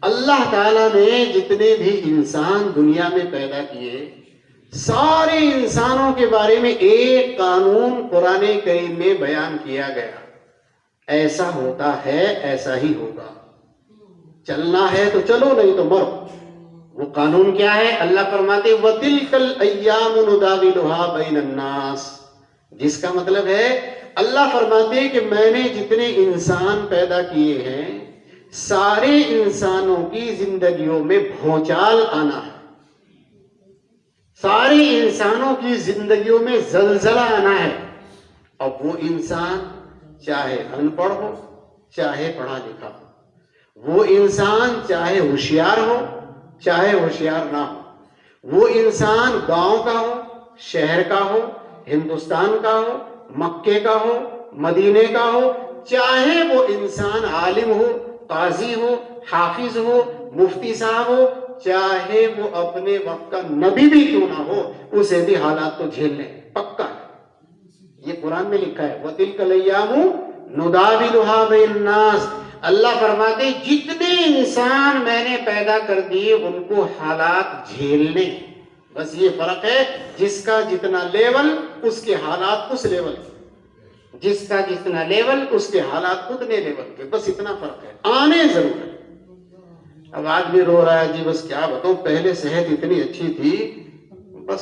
اللہ تعالیٰ نے جتنے بھی انسان دنیا میں پیدا کیے، سارے انسانوں کے بارے میں ایک قانون قرآن کریم میں بیان کیا گیا، ایسا ہوتا ہے ایسا ہی ہوگا، چلنا ہے تو چلو نہیں تو مرو۔ وہ قانون کیا ہے؟ اللہ فرماتے وَتِلْكَ الْأَيَّامُ نُدَاوِلُهَا بَيْنَ النَّاسِ، جس کا مطلب ہے اللہ فرماتے کہ میں نے جتنے انسان پیدا کیے ہیں، سارے انسانوں کی زندگیوں میں بھونچال آنا ہے، سارے انسانوں کی زندگیوں میں زلزلہ آنا ہے۔ اب وہ انسان چاہے ان پڑھ ہو چاہے پڑھا لکھا ہو، وہ انسان چاہے ہوشیار ہو چاہے ہوشیار نہ ہو، وہ انسان گاؤں کا ہو شہر کا ہو ہندوستان کا ہو مکے کا ہو مدینے کا ہو، چاہے وہ انسان عالم ہو قاضی ہو حافظ ہو مفتی صاحب ہو، چاہے وہ اپنے وقت کا نبی بھی کیوں نہ ہو، اسے بھی حالات کو جھیلنے پکا ہے۔ یہ قرآن میں لکھا ہے وَتِلْكَ الْأَيَّامُ نُدَاوِلُهَا بَيْنَ النَّاسِ۔ اللہ فرماتے جتنے انسان میں نے پیدا کر دیے ان کو حالات جھیلنے، بس یہ فرق ہے جس کا جتنا لیول اس کے حالات اس لیول کے، جس کا جتنا لیول اس کے حالات اتنے لیول کے، بس اتنا فرق ہے، آنے ضرور ہے۔ اب آدمی رو رہا ہے جی بس کیا بتاؤں، پہلے صحت اتنی اچھی تھی بس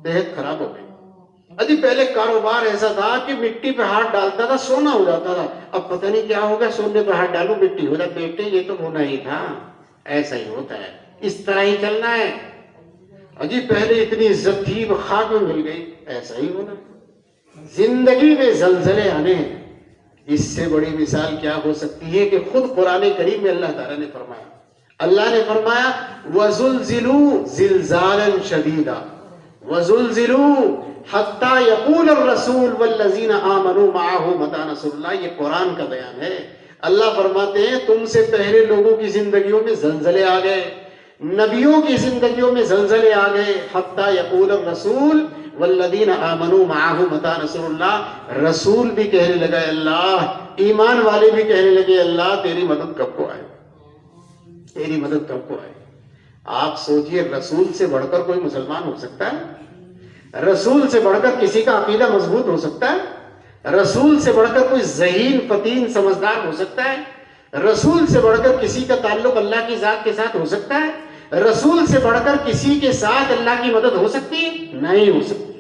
صحت خراب ہو گئی، ابھی پہلے کاروبار ایسا تھا کہ مٹی پہ ہاتھ ڈالتا تھا سونا ہو جاتا تھا، اب پتہ نہیں کیا ہوگا سونے پہ ہاتھ ڈالو مٹی ہو جائے۔ بیٹے یہ تو ہونا ہی تھا، ایسا ہی ہوتا ہے، اس طرح ہی چلنا ہے۔ اجی پہلے اتنی عزت تھی وہ خاک میں مل گئی، ایسا ہی ہونا ہے۔ زندگی میں زلزلے آنے ہیں، اس سے بڑی مثال کیا ہو سکتی ہے کہ خود قرآن کریم میں اللہ تعالیٰ نے فرمایا، اللہ نے فرمایا وَزُلْزِلُوا زِلْزَالًا شَدِيدًا وَزُلْزِلُوا حَتَّى يَقُولَ الرَّسُولُ وَالَّذِينَ آمَنُوا مَعَهُ مَتَىٰ نَصْرُ اللَّهِ۔ یہ قرآن کا بیان ہے۔ اللہ فرماتے ہیں تم سے پہلے لوگوں کی زندگیوں میں زلزلے آ گئے، نبیوں کی زندگیوں میں زلزلے آ گئے، حَتَّى يَقُولَ الرَّسُولُ وَالَّذِينَ آمَنُوا مَعَهُ مَتَىٰ نَصْرُ اللَّهِ۔ رسول بھی کہنے لگا اللہ، ایمان والے بھی کہنے لگے اللہ تیری مدد کب کو آئے، تیری مدد کب کو آئے۔ آپ سوچئے رسول سے بڑھ کر کوئی مسلمان ہو سکتا ہے؟ رسول سے بڑھ کر کسی کا عقیدہ مضبوط ہو سکتا ہے؟ رسول سے بڑھ کر کوئی ذہین فتین سمجھدار ہو سکتا ہے؟ رسول سے بڑھ کر کسی کا تعلق اللہ کی ذات کے ساتھ ہو سکتا ہے؟ رسول سے بڑھ کر کسی کے ساتھ اللہ کی مدد ہو سکتی ہے؟ نہیں ہو سکتی۔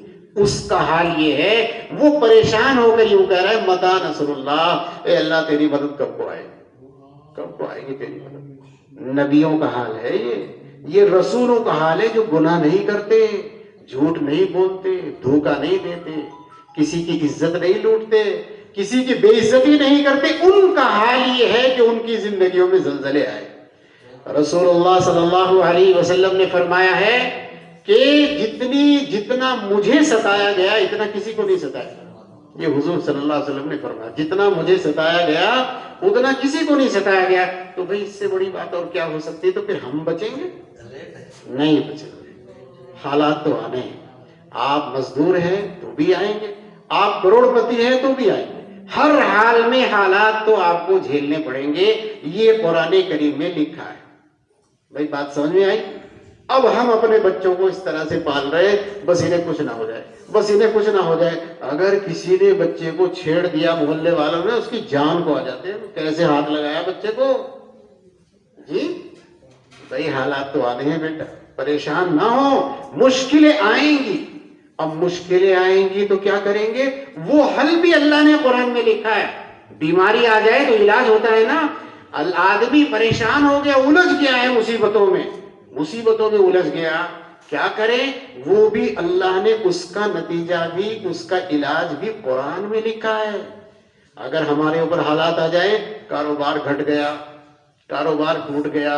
اس کا حال یہ ہے وہ پریشان ہو کر یوں کہہ رہا ہے متى نصر اللہ، اے اللہ تیری مدد کب کو آئے، کب کو آئے گی تیری مدد۔ نبیوں کا حال ہے یہ رسولوں کا حال ہے جو گناہ نہیں کرتے، جھوٹ نہیں بولتے، دھوکہ نہیں دیتے، کسی کی عزت نہیں لوٹتے، کسی کی بے عزتی نہیں کرتے، ان کا حال یہ ہے کہ ان کی زندگیوں میں زلزلے آئے۔ رسول اللہ صلی اللہ علیہ وسلم نے فرمایا ہے کہ جتنا مجھے ستایا گیا اتنا کسی کو نہیں ستایا۔ یہ حضور صلی اللہ علیہ وسلم نے فرمایا جتنا مجھے ستایا گیا اتنا کسی کو نہیں ستایا گیا۔ تو بھئی اس سے بڑی بات اور کیا ہو سکتی ہے؟ تو پھر ہم بچیں گے؟ نہیں بچیں گے۔ حالات تو آنے ہیں، آپ مزدور ہیں تو بھی آئیں گے، آپ کروڑ پتی ہیں تو بھی آئیں گے، ہر حال میں حالات تو آپ کو جھیلنے پڑیں گے، یہ قرآن کریم میں لکھا ہے۔ بھئی بات سمجھ میں آئی؟ اب ہم اپنے بچوں کو اس طرح سے پال رہے بس انہیں کچھ نہ ہو جائے، بس انہیں کچھ نہ ہو جائے۔ اگر کسی نے بچے کو چھیڑ دیا محلے والوں نے، اس کی جان کو آ جاتے ہیں، کیسے ہاتھ لگایا بچے کو؟ جی بھئی حالات تو آنے ہیں بیٹا، پریشان نہ ہو، مشکلیں آئیں گی۔ اب مشکلیں آئیں گی تو کیا کریں گے؟ وہ حل بھی اللہ نے قرآن میں لکھا ہے۔ بیماری آ جائے تو علاج ہوتا ہے نا، آدمی پریشان ہو گیا الجھ گیا ہے مصیبتوں میں الجھ گیا، کیا کرے؟ وہ بھی اللہ نے اس کا نتیجہ بھی اس کا علاج بھی قرآن میں لکھا ہے۔ اگر ہمارے اوپر حالات آ جائیں، کاروبار گھٹ گیا، کاروبار ٹوٹ گیا،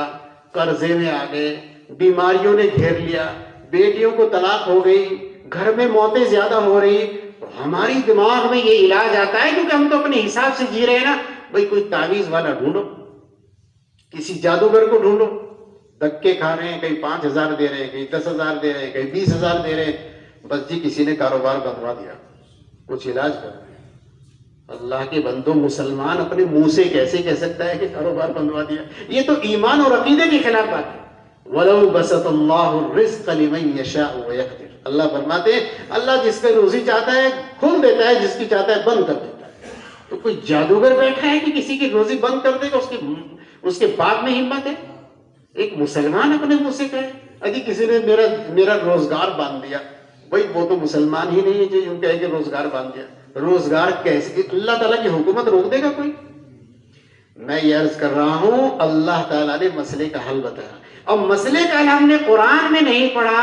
قرضے میں آ گئے، بیماریوں نے گھیر لیا، بیٹیوں کو طلاق ہو گئی، گھر میں موتیں زیادہ ہو رہی، تو ہماری دماغ میں یہ علاج آتا ہے کیونکہ ہم تو اپنے حساب سے جی رہے ہیں نا۔ بھئی کوئی تعویذ والا ڈھونڈو، کسی جادوگر کو ڈھونڈو، دھکے کھا رہے ہیں، کہیں 5,000 دے رہے ہیں، کہیں 10,000 دے رہے ہیں، کہیں 20,000 دے رہے ہیں، بس جی کسی نے کاروبار بندوا دیا، کچھ علاج کر رہے ہیں۔ اللہ کے بندوں، مسلمان اپنے منہ سے کیسے کہہ سکتا ہے کہ کاروبار بندوا دیا؟ یہ تو ایمان اور عقیدے کے خلاف بات ہے۔ وَلَوْ بَسَطَ اللَّهُ الرِّزْقَ لِمَن يَشَاءُ وَيَقْدِرُ، اللہ فرماتے ہیں اللہ جس پہ روزی چاہتا ہے کھول دیتا ہے، جس کی چاہتا ہے بند کر دیتا ہے۔ تو کوئی جادوگر بیٹھا ہے کہ کسی کی روزی بند کر دے گا؟ اس کے بعد میں ہمت ہے؟ ایک مسلمان اپنے منہ سے کہے اجی کسی نے میرا روزگار باندھ دیا، بھائی وہ تو مسلمان ہی نہیں ہے جو یوں کہے کہ روزگار باندھ دیا۔ روزگار کیسے؟ اللہ تعالیٰ کی حکومت روک دے گا کوئی؟ میں یہ عرض کر رہا ہوں اللہ تعالیٰ نے مسئلے کا حل بتایا، اب مسئلے کا حل ہم نے قرآن میں نہیں پڑھا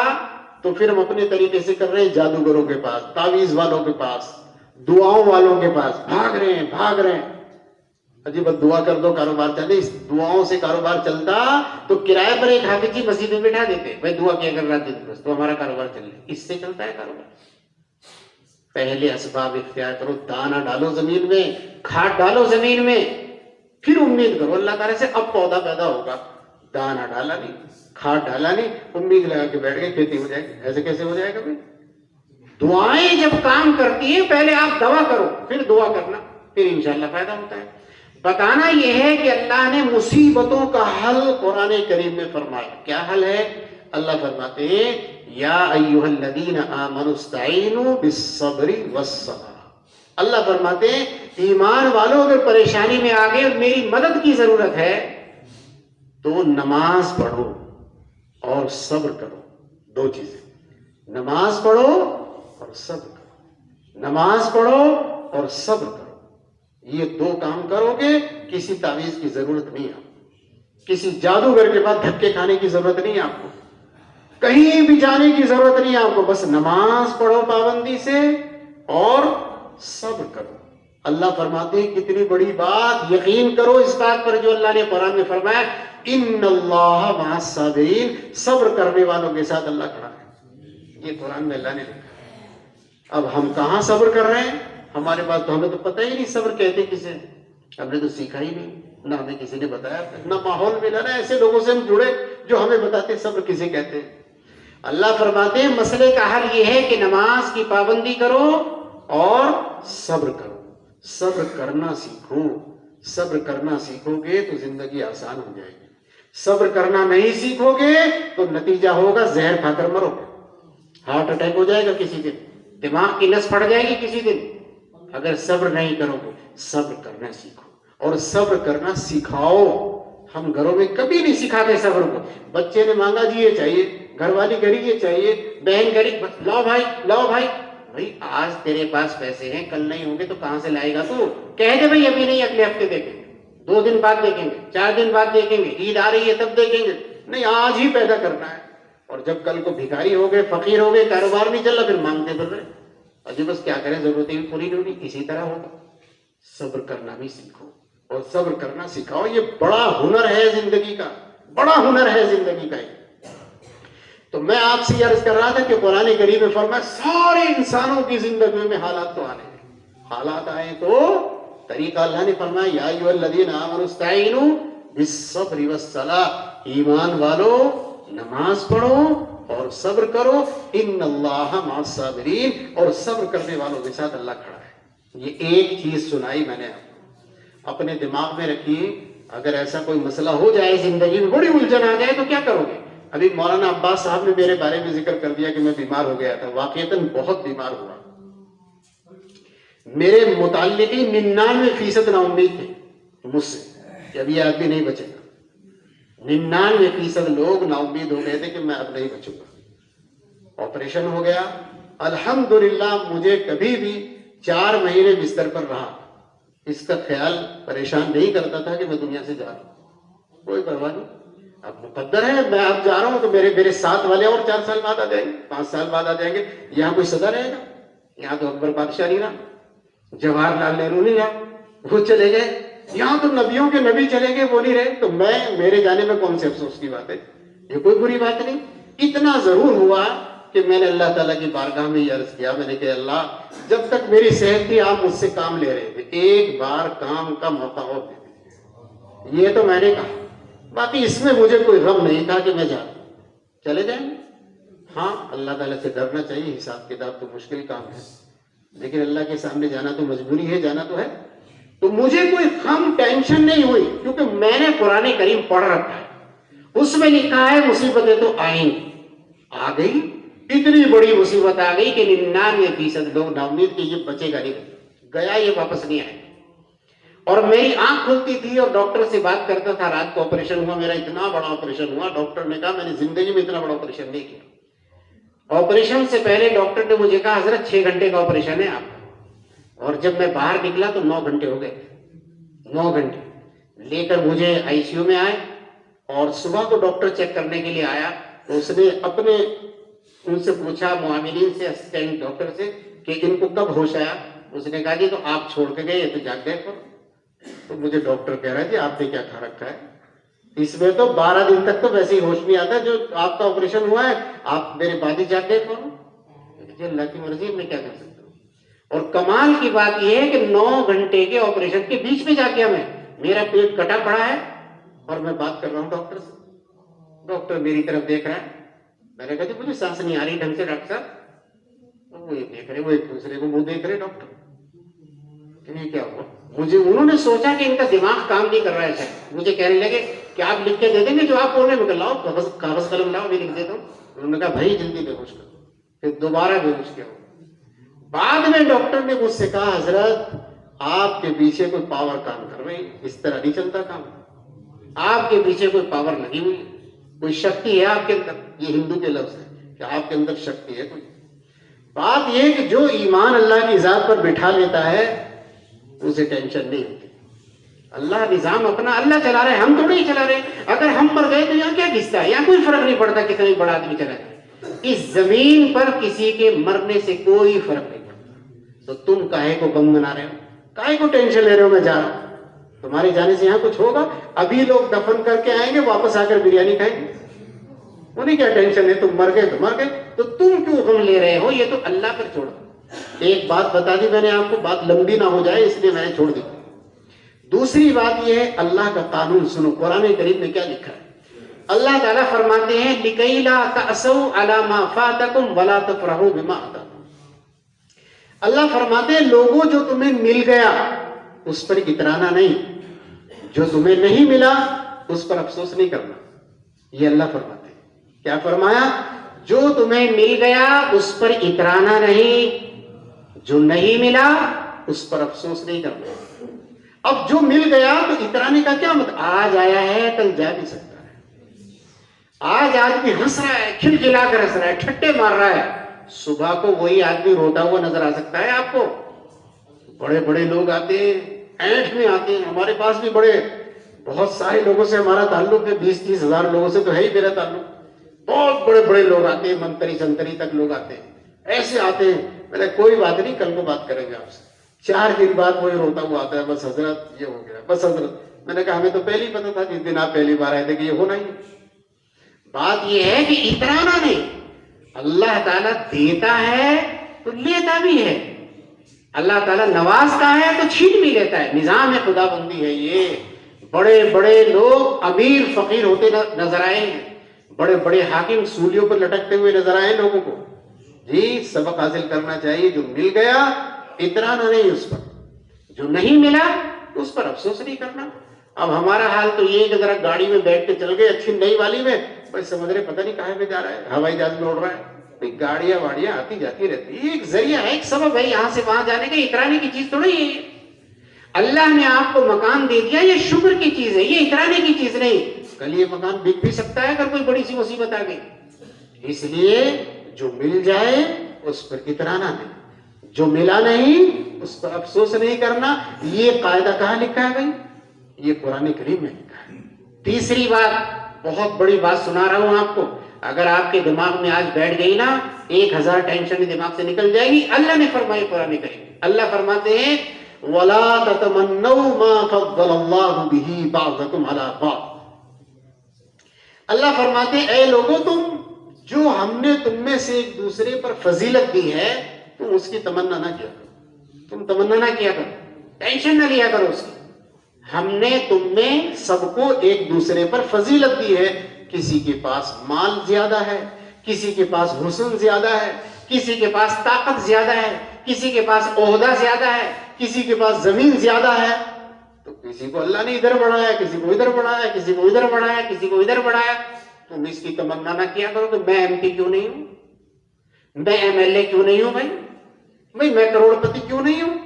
تو پھر ہم اپنے طریقے سے کر رہے ہیں، جادوگروں کے پاس، تعویذ والوں کے پاس، دعاؤں والوں کے پاس بھاگ رہے ہیں۔ عجیب دعا کر دو کاروبار چلے، اس دعاؤں سے کاروبار چلتا تو کرائے پر ایک حافظ جی مسجد میں بٹھا دیتے، بھائی دعا کیا کر رہا تھا بس تو ہمارا کاروبار چل رہا ہے۔ اس سے چلتا ہے کاروبار؟ پہلے اسباب اختیار کرو، دانا ڈالو زمین میں، کھاد ڈالو زمین میں، پھر امید کرو اللہ تعالیٰ سے اب پودا پیدا ہوگا۔ دانا ڈالا نہیں، کھاد ڈالا نہیں، امید لگا کے بیٹھ گئے کھیتی ہو جائے گی، ایسے کیسے ہو جائے گا بھائی؟ دعائیں جب کام کرتی ہیں پہلے آپ دعا کرو پھر دعا کرنا، پھر انشاءاللہ فائدہ ہوتا ہے۔ بتانا یہ ہے کہ اللہ نے مصیبتوں کا حل قرآن کریم میں فرمایا۔ کیا حل ہے؟ اللہ فرماتے ہیں یا ایھا الذین آمنوا استعینوا بالصبر والصلاۃ۔ اللہ فرماتے ہیں ایمان والو اگر پریشانی میں آ گئے اور میری مدد کی ضرورت ہے تو نماز پڑھو اور صبر کرو۔ دو چیزیں، نماز پڑھو اور صبر کرو، نماز پڑھو اور صبر کرو۔ یہ دو کام کرو گے کسی تعویذ کی ضرورت نہیں ہے آپ کو، کسی جادوگر کے پاس دھکے کھانے کی ضرورت نہیں ہے آپ کو، کہیں بھی جانے کی ضرورت نہیں ہے آپ کو، بس نماز پڑھو پابندی سے اور صبر کرو۔ اللہ فرماتے ہیں کتنی بڑی بات، یقین کرو اس بات پر جو اللہ نے قرآن میں فرمایا ان اللہ مع الصابرین، صبر کرنے والوں کے ساتھ اللہ کھڑا ہے۔ یہ قرآن میں اللہ نے لکھا۔ اب ہم کہاں صبر کر رہے ہیں؟ ہمارے پاس تو ہمیں تو پتہ ہی نہیں صبر کہتے کسے، ہم نے تو سیکھا ہی نہیں، نہ ہمیں کسی نے بتایا، نہ ماحول ملا، نہ ایسے لوگوں سے ہم جڑے جو ہمیں بتاتے صبر کسے کہتے ہیں۔ اللہ فرماتے ہیں مسئلے کا حل یہ ہے کہ نماز کی پابندی کرو اور صبر کرو، صبر کرنا سیکھو۔ صبر کرنا سیکھو گے تو زندگی آسان ہو جائے گی، صبر کرنا نہیں سیکھو گے تو نتیجہ ہوگا زہر کھا کر مرو گے، ہارٹ اٹیک ہو جائے گا کسی دن، دماغ کی نس پھٹ جائے گی کسی دن۔ اگر صبر نہیں کرو گے، صبر کرنا سیکھو اور صبر کرنا سکھاؤ۔ ہم گھروں میں کبھی نہیں سکھاتے صبر کو، بچے نے مانگا جی یہ چاہیے، گھر والی گھری یہ چاہیے، بہن گھری لاؤ بھائی لاؤ بھائی، بھائی آج تیرے پاس پیسے ہیں کل نہیں ہوں گے تو کہاں سے لائے گا تو؟ کہہ دے بھائی ابھی نہیں اگلے ہفتے دیکھیں گے، 2 دن بعد دیکھیں گے، 4 دن بعد دیکھیں گے، عید آ رہی ہے تب دیکھیں گے، نہیں آج ہی پیدا کرنا ہے۔ اور جب کل کو بھکاری ہو گئے، فقیر ہو گئے، کاروبار نہیں چل رہا، پھر مانگتے پھر رہے، اجی بس کیا کریں ضرورتیں بھی پوری نہیں ہونی، اسی طرح ہوگا۔ صبر کرنا بھی سیکھو اور صبر کرنا سکھاؤ، یہ بڑا ہنر ہے زندگی کا، بڑا ہنر ہے زندگی کا۔ تو میں آپ سے یہ عرض کر رہا تھا کہ قرآن کریم میں فرمایا سارے انسانوں کی زندگی میں حالات تو آنے ہیں، حالات آئے تو طریقہ اللہ نے فرمایا یا ایھا الذین آمنوا استعینوا بالصبر والصلاۃ، ایمان والو نماز پڑھو اور صبر کرو، ان اللہ مع الصابرین، اور صبر کرنے والوں کے ساتھ اللہ کھڑا ہے۔ یہ ایک چیز سنائی میں نے آپ کو، اپنے دماغ میں رکھیے، اگر ایسا کوئی مسئلہ ہو جائے زندگی میں، بڑی الجھن آ جائے تو کیا کرو گے؟ ابھی مولانا عباس صاحب نے میرے بارے میں ذکر کر دیا کہ میں بیمار ہو گیا تھا، واقعتاً بہت بیمار ہوا، میرے متعلق 99% نا امید تھے مجھ سے کہ اب یہ آدمی نہیں بچے گا، 99% لوگ نا امید ہو گئے تھے کہ میں اب نہیں بچوں گا۔ آپریشن ہو گیا، الحمدللہ مجھے کبھی بھی 4 مہینے بستر پر رہا، اس کا خیال پریشان نہیں کرتا تھا کہ میں دنیا سے جا رہا ہوں، کوئی پرواہ نہیں، اب مقدر ہے میں اب جا رہا ہوں تو میرے ساتھ والے اور 4 سال بعد آ جائیں گے، 5 سال بعد آ جائیں گے، یہاں کوئی صدا رہے گا؟ یہاں تو اکبر بادشاہ نہیں رہا، جواہر لال نہرو نہیں رہا، وہ چلے گئے، یہاں تو نبیوں کے نبی چلے گئے، وہ نہیں رہے، تو میرے جانے میں کون سے افسوس کی بات ہے؟ یہ کوئی بری بات نہیں۔ اتنا ضرور ہوا کہ میں نے اللہ تعالیٰ کی بارگاہ میں یہ عرض کیا، میں نے کہ اللہ جب تک میری صحت تھی آپ مجھ سے کام لے رہے تھے، ایک بار کام کا موقع اور دے دیتے، یہ تو میں نے کہا، باقی اس میں مجھے کوئی غم نہیں تھا کہ میں جاؤں، چلے جائیں گے۔ ہاں اللہ تعالیٰ سے ڈرنا چاہیے، حساب کتاب تو مشکل کام ہے، لیکن اللہ کے سامنے جانا تو مجبوری ہے، جانا تو ہے. تو مجھے کوئی غم ٹینشن نہیں ہوئی، کیونکہ میں نے قرآن کریم پڑھ رکھا ہے. اس میں لکھا ہے مصیبتیں تو آئیں گی. آ گئی، اتنی بڑی مصیبت آ گئی کہ 99% لوگ نا امید کہ یہ بچے گا نہیں، گیا یہ واپس نہیں آئے. اور میری آنکھ کھلتی تھی اور ڈاکٹر سے بات کرتا تھا. رات کو آپریشن ہوا میرا، اتنا بڑا آپریشن ہوا. ڈاکٹر نے کہا میں نے زندگی میں اتنا بڑا آپریشن نہیں کیا. آپریشن سے پہلے ڈاکٹر نے مجھے کہا حضرت 6 گھنٹے کا آپریشن ہے آپ کا. اور جب میں باہر نکلا تو 9 گھنٹے ہو گئے. 9 گھنٹے لے کر مجھے آئی سی یو میں آئے. اور صبح کو ڈاکٹر چیک کرنے کے لیے آیا تو اس نے اپنے ان سے پوچھا، معاملین سے، اسسٹنٹ ڈاکٹر سے، کہ ان کو کب ہوش آیا. اس نے کہا جی تو آپ چھوڑ کے گئے تو جاگ گئے. تو مجھے ڈاکٹر کہہ رہا ہے جی آپ نے کیا کھا رکھا ہے، اس میں تو 12 دن تک تو ویسے ہی ہوش نہیں آتا. جو آپ کا آپریشن ہوا ہے آپ میرے بعد ہی جاگ گئے. جی اللہ کی مرضی، میں کیا کر سکتا ہوں. اور کمال کی بات یہ ہے کہ 9 گھنٹے کے آپریشن کے بیچ میں جا کے میرا پیٹ کٹا پڑا ہے اور میں بات کر رہا ہوں ڈاکٹر سے. ڈاکٹر میری طرف دیکھ رہا ہے. میں نے کہا جی مجھے سانس نہیں آ رہی ڈھنگ سے ڈاکٹر صاحب. وہ یہ دیکھ رہے، وہ ایک دوسرے کو منہ دیکھ رہے. ڈاکٹر کہ کیا ہوا. مجھے انہوں نے سوچا کہ ان کا دماغ کام نہیں کر رہا ہے. مجھے کہنے لگے کہ آپ لکھ کے دے دیں گے جو آپ بول رہے ہیں. میں لاؤ کاغذ قلم لاؤ، میں لکھ دیتا ہوں. انہوں نے کہا بھائی جلدی بے ہوش کرو. پھر دوبارہ بے ہوش کیا. بعد میں ڈاکٹر نے مجھ سے کہا حضرت آپ کے پیچھے کوئی پاور کام کر رہی، اس طرح نہیں چلتا کام. آپ کے پیچھے کوئی پاور لگی ہوئی، کوئی شکتی ہے آپ کے اندر. یہ ہندو کے لفظ ہے کہ آپ کے اندر شکتی ہے کوئی. بات یہ کہ جو ایمان اللہ کی ذات پر بٹھا لیتا ہے اسے ٹینشن نہیں ہوتی. اللہ نظام اپنا اللہ چلا رہے ہیں، ہم تو نہیں چلا رہے. اگر ہم مر گئے تو یہاں کیا گھستا ہے؟ یہاں کوئی فرق نہیں پڑتا کتنا ہی بڑا آدمی چلا جائے. اس زمین پر کسی کے مرنے سے کوئی فرق نہیں پڑتا. تو تم کاہے کو غم منا رہے ہو، کاہے کو ٹینشن لے رہے ہو میں جا رہا ہوں. تمہارے جانے سے یہاں کچھ ہوگا؟ ابھی لوگ دفن کر کے آئیں گے، واپس آ کر بریانی کھائیں گے. انہیں کیا ٹینشن ہے، تم مر گئے تو مر گئے. تو تم کیوں غم لے رہے ہو؟ یہ تو اللہ پر چھوڑ. ایک بات بتا دی میں نے آپ کو، بات لمبی نہ ہو جائے اس لیے میں نے چھوڑ دی. دوسری بات یہ ہے اللہ کا قانون سنو. قرآن کریم میں کیا لکھا ہے؟ اللہ تعالیٰ فرماتے ہیں لِكَيْ لَا تَأْسَوْا عَلَى مَا فَاتَكُمْ وَلَا تَفْرَحُوا بِمَا آتَاكُمْ. اللہ فرماتے ہیں لوگوں جو تمہیں مل گیا اس پر اترانا نہیں، جو تمہیں نہیں ملا اس پر افسوس نہیں کرنا. یہ اللہ فرماتے ہیں. کیا فرمایا؟ جو تمہیں مل گیا اس پر اترانا نہیں، جو نہیں ملا اس پر افسوس نہیں کرنا. اب جو مل گیا تو اترانے کا کیا مطلب؟ آج آیا ہے کل جا بھی سکتا ہے. آج آدمی ہنس رہا ہے، کھلکھلا کر ہنس رہا ہے، ٹھٹے مار رہا ہے. صبح کو وہی آدمی روتا ہوا نظر آ سکتا ہے آپ کو. بڑے بڑے لوگ آتے ہیں، اینٹ میں آتے ہیں. ہمارے پاس بھی بہت سارے لوگوں سے ہمارا تعلق ہے. 20-30 ہزار لوگوں سے تو ہے ہی میرا تعلق. بہت بڑے بڑے لوگ آتے ہیں، منتری سنتری تک لوگ آتے ہیں. ایسے آتے ہیں. میں نے کوئی بات نہیں، کل کو بات کریں گے آپ سے. 4 دن بعد وہی روتا ہوا آتا ہے، بس حضرت یہ ہو گیا، بس حضرت. میں نے کہا ہمیں تو پہلے ہی پتا تھا جس دن آپ پہلی بار آئے تھے کہ یہ ہونا ہی. بات یہ ہے کہ اترانا نہیں. اللہ تعالیٰ دیتا ہے تو لیتا بھی ہے. اللہ تعالیٰ نوازتا ہے تو چھین بھی لیتا ہے. نظام خدا بندی ہے یہ. بڑے بڑے لوگ امیر فقیر ہوتے نظر آئے ہیں. بڑے بڑے حاکم سولیوں پر لٹکتے ہوئے نظر آئے لوگوں کو. جی سبق حاصل کرنا چاہیے. جو مل گیا اترانا نہیں اس پر، جو نہیں ملا اس پر افسوس نہیں کرنا. اب ہمارا حال تو یہ کہ ذرا گاڑی میں بیٹھ کے چل گئے اچھی نئی والی میں، بھائی سمجھ رہے پتہ نہیں کہاں پہ جا رہا ہے، ہوائی جہاز میں اڑ رہا ہے. گاڑیاں واڑیاں آتی جاتی رہتی ہے. ایک ذریعہ ہے، ایک سبب ہے یہاں سے وہاں جانے کا. اترانے کی چیز تھوڑی ہے. اللہ نے آپ کو مکان دے دیا، یہ شکر کی چیز ہے، یہ اترانے کی چیز نہیں. کل یہ مکان بک بھی سکتا ہے اگر کوئی بڑی سی مصیبت آ گئی. اس لیے جو مل جائے اس پر اترانا نہیں، جو ملا نہیں اس پر افسوس نہیں کرنا. یہ قاعدہ کہاں لکھا ہے بھائی؟ یہ قرآن کریم میں لکھا ہے. تیسری بات، بہت بڑی بات سنا رہا ہوں آپ کو. اگر آپ کے دماغ میں آج بیٹھ گئی نا 1000 ٹینشن دماغ سے نکل جائے گی. اللہ نے فرمایا قرآن کریم، اللہ فرماتے ہیں وَلَا تَتَمَنَّوْا مَا فَضَّلَ اللَّهُ بِهِ بَعْضَكُمْ عَلَىٰ بَعْضٍ. اللہ فرماتے ہیں اے لوگوں، تم جو ہم نے تم میں سے ایک دوسرے پر فضیلت دی ہے تم اس کی تمنا نہ کیا کرو. تم تمنا نہ کیا کرو، ٹینشن نہ لیا کرو اس کی. ہم نے تم میں سب کو ایک دوسرے پر فضیلت دی ہے. کسی کے پاس مال زیادہ ہے، کسی کے پاس حسن زیادہ ہے، کسی کے پاس طاقت زیادہ ہے، کسی کے پاس عہدہ زیادہ ہے، کسی کے پاس زمین زیادہ ہے، تو کسی کو اللہ نے ادھر بڑھایا، کسی کو ادھر بڑھایا، کسی کو ادھر بڑھایا، کسی کو ادھر بڑھایا. تم اس کی تمنا نہ کیا کرو کہ میں ایم پی کیوں نہیں ہوں، میں ایم ایل اے کیوں نہیں ہوں، بھائی میں کروڑ پتی کیوں نہیں ہوں،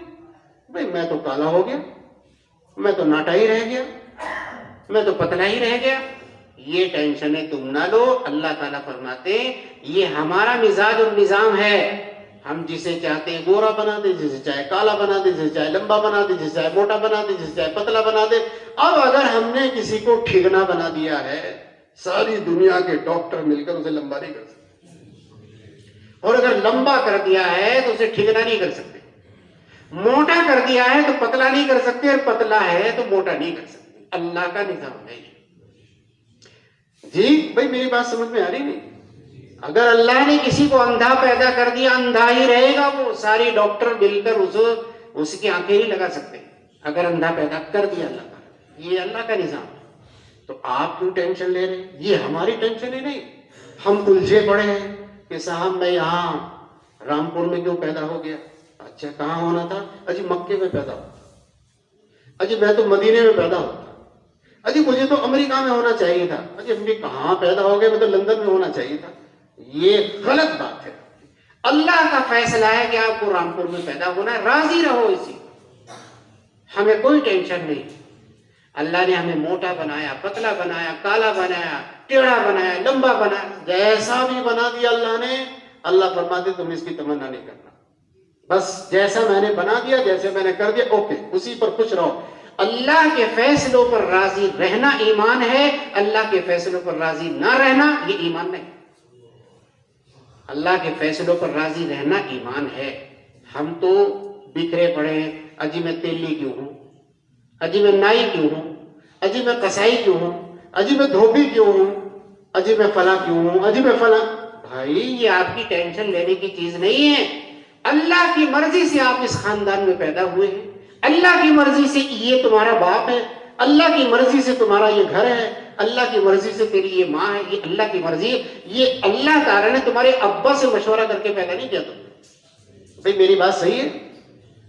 بھائی میں تو کالا ہو گیا، میں تو ناٹا ہی رہ گیا، میں تو پتلا ہی رہ گیا. یہ ٹینشنیں تم نہ لو. اللہ تعالیٰ فرماتے یہ ہمارا مزاج اور نظام ہے. ہم جسے چاہتے ہیں گورا بنا دے، جسے چاہے کالا بنا دے، جسے چاہے لمبا بنا دے، جسے چاہے موٹا بنا دے، جسے چاہے پتلا بنا دے. اب اگر ہم نے کسی کو ٹھگنا بنا دیا ہے، ساری دنیا کے ڈاکٹر مل کر اسے لمبا نہیں کر سکتے، اور اگر لمبا کر دیا ہے تو اسے ٹھگنا نہیں کر سکتے، موٹا کر دیا ہے تو پتلا نہیں کر سکتے، اور پتلا ہے تو موٹا نہیں کر سکتے. اللہ کا نظام ہے. جی بھائی میری بات سمجھ میں آ رہی نہیں؟ اگر اللہ نے کسی کو اندھا پیدا کر دیا، اندھا ہی رہے گا وہ. ساری ڈاکٹر مل کر اس کی آنکھیں نہیں لگا سکتے اگر اندھا پیدا کر دیا اللہ کا. یہ اللہ کا نظام ہے. تو آپ کیوں ٹینشن لے رہے ہیں؟ یہ ہماری ٹینشن ہی نہیں. ہم الجھے پڑے ہیں کہ صاحب میں یہاں رامپور میں کیوں پیدا ہو گیا. اچھا کہاں ہونا تھا؟ اجی مکے میں پیدا ہوا. اجی میں تو مدینے میں پیدا ہوتا. اجی مجھے تو امریکہ میں ہونا چاہیے تھا. اجی ہم بھی کہاں پیدا ہو گئے، میں تو لندن میں ہونا چاہیے تھا. یہ غلط بات ہے. اللہ کا فیصلہ ہے کہ آپ کو رامپور میں پیدا ہونا ہے، راضی رہو اسی. ہمیں کوئی ٹینشن نہیں. اللہ نے ہمیں موٹا بنایا، پتلا بنایا، کالا بنایا، ٹیڑھا بنایا، لمبا بنایا، جیسا بھی بنا دیا اللہ نے. اللہ فرماتے تم اس کی تمنا نہیں کرنا، بس جیسا میں نے بنا دیا، جیسے میں نے کر دیا، اوکے اسی پر خوش رہو. اللہ کے فیصلوں پر راضی رہنا ایمان ہے. اللہ کے فیصلوں پر راضی نہ رہنا یہ ایمان نہیں. اللہ کے فیصلوں پر راضی رہنا ایمان ہے. ہم تو بکھرے پڑے ہیں. اجی میں تیلی کیوں ہوں، اجی میں نائی کیوں ہوں، اجی میں کسائی کیوں ہوں، اجی میں دھوبی کیوں ہوں، اجی میں فلاں کیوں ہوں، اجی میں فلاں. بھائی یہ آپ کی ٹینشن لینے کی چیز نہیں ہے. اللہ کی مرضی سے آپ اس خاندان میں پیدا ہوئے ہیں. اللہ کی مرضی سے یہ تمہارا باپ ہے. اللہ کی مرضی سے تمہارا یہ گھر ہے. اللہ کی مرضی سے تیری یہ ماں ہے. یہ اللہ کی مرضی ہے. یہ اللہ تعالیٰ نے تمہارے ابا سے مشورہ کر کے پیدا نہیں کیا تم. بھائی میری بات صحیح ہے؟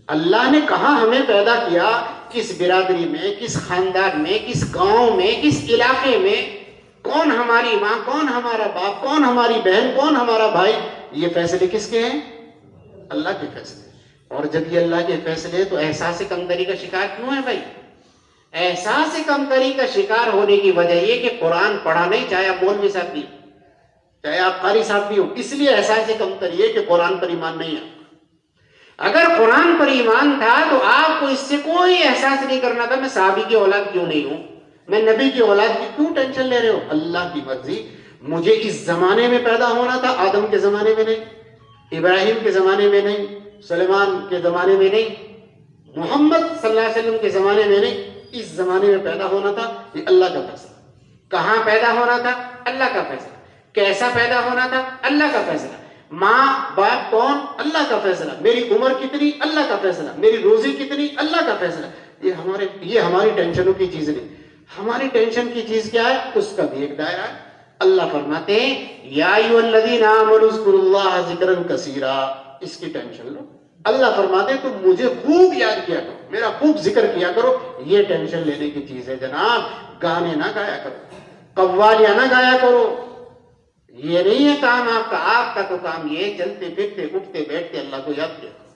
اللہ نے کہاں ہمیں پیدا کیا، کس برادری میں، کس خاندان میں، کس گاؤں میں، کس علاقے میں، کون ہماری ماں، کون ہمارا باپ، کون ہماری بہن، کون ہمارا بھائی. یہ فیصلے کس کے ہیں؟ اللہ کے فیصلے. اور جب یہ اللہ کے فیصلے تو احساس کمتری کا شکار کیوں ہے بھائی؟ احساس کمتری کا شکار ہونے کی وجہ یہ کہ قرآن پڑھا نہیں، چاہے آپ مولوی صاحب بھی، چاہے آپ قاری صاحب بھی ہو، اس لیے احساس کمتری ہے کہ قرآن پر ایمان نہیں ہے. اگر قرآن پر ایمان تھا تو آپ کو اس سے کوئی احساس نہیں کرنا تھا میں صحابی کی اولاد کیوں نہیں ہوں، میں نبی کی اولاد کی کیوں ٹینشن لے رہے ہو. اللہ کی مرضی. مجھے اس زمانے میں پیدا ہونا تھا، آدم کے زمانے میں نہیں، ابراہیم کے زمانے میں نہیں، سلیمان کے زمانے میں نہیں، محمد صلی اللہ علیہ وسلم کے زمانے میں نہیں. اس زمانے میں پیدا ہونا تھا، یہ اللہ کا فیصلہ. کہاں پیدا ہونا تھا؟ اللہ کا فیصلہ. کیسا پیدا ہونا تھا؟ اللہ کا فیصلہ. ماں باپ کون؟ اللہ کا فیصلہ. میری عمر کتنی؟ اللہ کا فیصلہ. میری روزی کتنی؟ اللہ کا فیصلہ. یہ ہماری ٹینشنوں کی چیز نہیں. ہماری ٹینشن کی چیز کیا ہے؟ اس کا بھی ایک دائرہ ہے. اللہ فرماتے ہیں یا ایھا الذین آمنوا اذکروا اللہ ذکرا کثیرا. اس کی ٹینشن لو. اللہ فرماتے ہیں تم مجھے خوب یاد کیا کرو، میرا خوب ذکر کیا کرو. یہ ٹینشن لینے کی چیز ہے جناب. گانے نہ گایا کرو، قوالیاں نہ گایا کرو. یہ نہیں ہے کام آپ کا. آپ کا تو کام یہ چلتے پھرتے اٹھتے بیٹھتے اللہ کو یاد کیا کرو،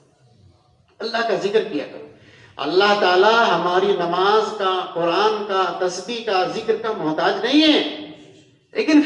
اللہ کا ذکر کیا کرو. اللہ تعالیٰ ہماری نماز کا، قرآن کا، تسبیح کا، ذکر کا محتاج نہیں ہے، لیکن